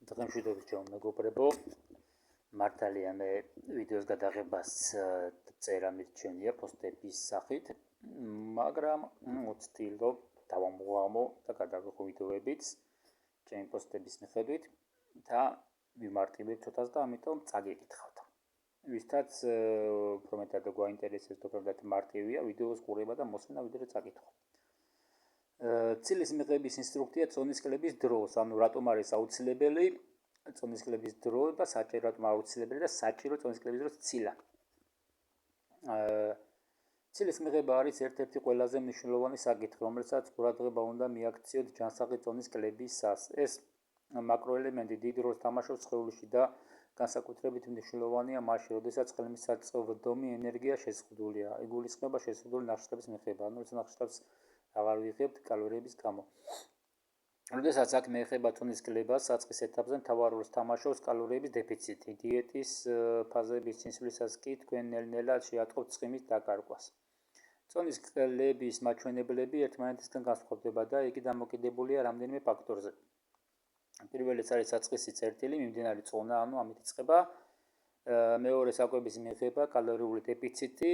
დღემშვიდობის ჩემო მეგობრებო, მართალია მე ვიდეოს გადაღებას წერა მირჩენია პოსტების სახით, მაგრამ ვცდილობ დავამოღამო და გადავიღო ვიდეოებიც ჩემი პოსტების მიხედვით და ვიმარტივებ ცოტას და ამიტომ წაგეკითხავთ. ვისაც უფრო მეტად გვაინტერესებს და უფრო მარტივია ვიდეოს ყურება და მოსმენა ვიდრე წაკითხვა. ცილის მიღების ინსტრუქცია წონის კლების დროს, ანუ რატომ არის აუცილებელი წონის კლების დრო და საჭირო რატომ აუცილებელი და საჭირო წონის კლების დროს ცილა. ცილის მიღება არის ერთ-ერთი ყველაზე მნიშვნელოვანი საკითხი, რომელსაც ყურადღება უნდა მიაქციოთ ჯანსაღი წონის კლებისას. ეს მაკროელემენტი დიდ როლს თამაშობს სხეულში და განსაკუთრებით მნიშვნელოვანია მაშინ, როდესაც ხელმისაწვდომი ენერგია შეზღუდულია. იგულისხმება შეზღუდული ნახშირების მიღება, ანუ ეს ნახშირებს აღარ ვიღებთ კალორიების გამო. როდესაც საქმე ეხება წონის კლებას, საწყის ეტაპზე მთავარ როლს თამაშობს კალორიების დეფიციტი. დიეტის ფაზების წინსვლისას კი თქვენ ნელ-ნელა შეატყობთ ცხიმის დაკარგვას. წონის კლების მაჩვენებლები ერთმანეთისგან განსხვავდება და იგი დამოკიდებულია რამდენიმე ფაქტორზე. პირველიც არის საწყისი წერტილი, მიმდინარე წონა, ანუ ამით იწყება. მეორე საკვების მიღება, კალორიული დეფიციტი,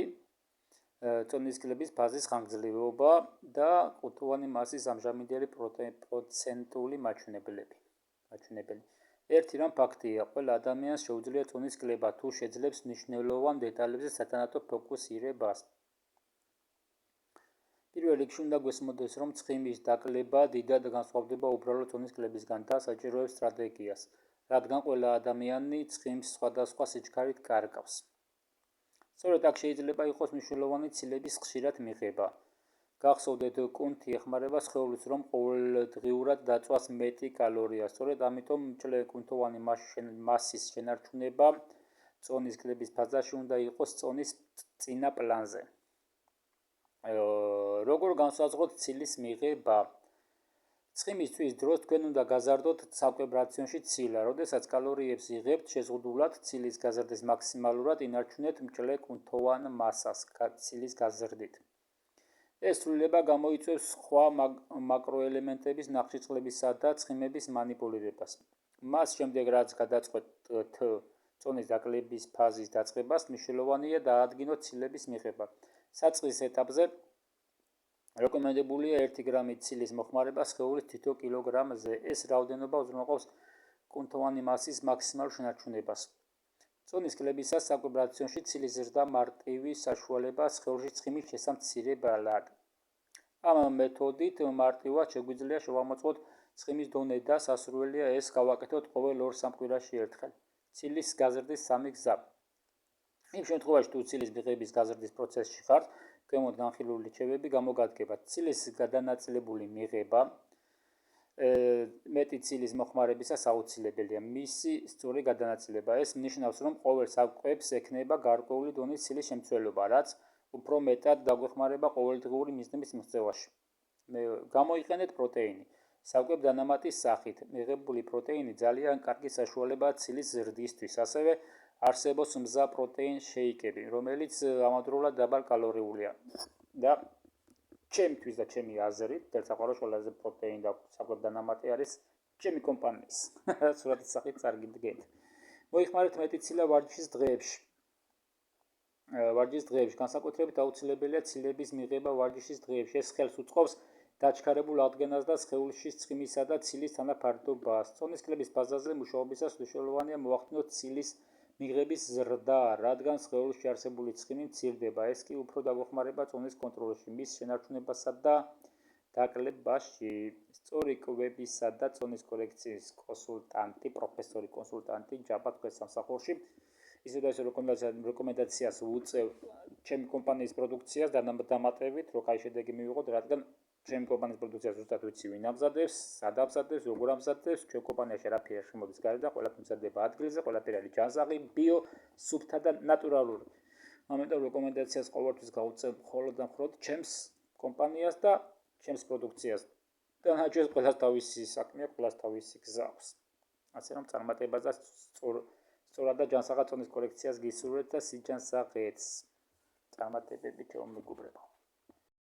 წონის კლების ფაზის ხანგრძლივობა და ყუთოვანი მასის ამჟამინდელი პროცენტული მაჩვენებელი. ერთი რამ ფაქტია, ყველა ადამიანს შეუძლია წონის კლება, თუ შეძლებს მნიშვნელოვან დეტალებზე სათანადო ფოკუსირებას. პირველ რიგში უნდა გვესმოდეს, რომ ცხიმის დაკლება დიდად განსხვავდება უბრალო წონის კლებისგან და საჭიროებს სტრატეგიას, რადგან ყველა ადამიანი ცხიმს სხვადასხვა სიჩქარით კარგავს. სწორედ აქ შეიძლება იყოს მნიშვნელოვანი ცილების ხშირად მიღება. გახსოვდეთ, კუნთი ეხმარება სხეულს, რომ ყოველდღიურად დაწვას მეტი კალორია. სწორედ ამიტომ მჭლე კუნთოვანი მასის შენარჩუნება წონის კლების ფაზაში უნდა იყოს წონის წინა პლანზე. როგორ განსაზღვროთ ცილის მიღება? ცხიმისთვის დროს თქვენ უნდა გაზარდოთ საკვებ რაციონში ცილა. როდესაც კალორიებს იღებთ შეზღუდულად ცილის გაზრდის მაქსიმალურად ინარჩუნეთ მჭლე კუნთოვან მასას ცილის გაზრდით. ეს სრულდება გამოიწვევს სხვა მაკროელემენტების ნახშირწყლებისა და ცხიმების მანიპულირებას. მას შემდეგ რაც გადაწყვეტთ წონის დაკლების ფაზის დაწყებას, მნიშვნელოვანია დაადგინოთ ცილების მიღება. საწყის ეტაპზე რეკომენდებულია 1 გრამი ცილის მოხმარება სხეულის თითო კილოგრამზე. ეს რაოდენობა უზრუნველყოფს კუნთოვანი მასის მაქსიმალურ შენარჩუნებას. წონის კლებისას საკვებ რაციონში ცილის ზრდა მარტივი საშუალებაა სხეულში ცხიმის შესამცირებლად. ამ მეთოდით მარტივად შეგვიძლია შევამოწმოთ ცხიმის დონე და სასურველია ეს გავაკეთოთ ყოველ 2-3 კვირაში ერთხელ. ცილის გაზრდის 3 გზა. იმ შემთხვევაში, თუ ცილის მიღების გაზრდის პროცესში ხართ, ქვემოთ განხილული რჩევები გამოგადგებათ. ცილის გადანაწილებული მიღება მეტი ცილის მოხმარებისას აუცილებელია. მისი სწორი გადანაწილება. ეს ნიშნავს, რომ ყოველ საკვებს ექნება გარკვეული დონის ცილის შემცველობა, რაც უფრო მეტად დაგვეხმარება ყოველდღიური მიზნების მიღწევაში. გამოიყენეთ პროტეინი. საკვებ დანამატის სახით მიღებული პროტეინი ძალიან კარგი საშუალებაა ცილის ზრდისთვის. ასევე არსებობს მზა პროტეინ შეიკები, რომელიც ამავდროულად დაბალკალორიულია. და ჩემთვის და ჩემი აზრით, საყოველთაოდ ყველაზე პროტეინი და საკვებ დანამატი არის ჩემი კომპანიის. სურათის სახით წარგიდგენთ. მოიხმარეთ მეტი ცილა ვარჯიშის დღეებში. განსაკუთრებით აუცილებელია ცილების მიღება ვარჯიშის დღეებში. ეს ხელს უწყობს დაჩქარებულ აღდგენას და სხეულში ცხიმისა და ცილის თანაფარდობას. წონის კლების ფაზაზე მუშაობისას მნიშვნელოვანია მოახდინოთ ცილის მიღების ზრდა, რადგან სხეულში არსებული ცხიმი მცირდება. ეს კი უფრო დაგვეხმარება წონის კონტროლში, მის შენარჩუნებასა და დაკლებაში. სწორი კვებისა და წონის კორექციის კონსულტანტი, პროფესორი კონსულტანტი ჯაბა თქვენ სამსახურში. ისედაც რეკომენდაციას ვუწევ ჩემი კომპანიის პროდუქციას დამატებით, რომ კაი შედეგი მივიღოთ, რადგან ჩემი კომპანიის პროდუქციას ზუსტად ვიცი ვინ ამზადებს, სად ამზადებს, როგორ ამზადებს, ჩვენ კომპანიაში არაფერი არ შემოდის გარეთ და ყველაფერი მზადდება ადგილზე, ყველაფერი არის ჯანსაღი, ბიო, სუფთა და ნატურალური. ამიტომ რეკომენდაციას ყოველთვის გავუწევ მხოლოდ და მხოლოდ ჩემს კომპანიას და ჩემს პროდუქციას. დანარჩენს ყველას თავისი საქმე, ყველას თავისი გზა აქვს. ასე რომ წარმატებაზე სწორად და ჯანსაღად წონის კორექციას გისურვებთ და სიჯანსაღეთს. წარმატებები ჩემო მეგობრებო.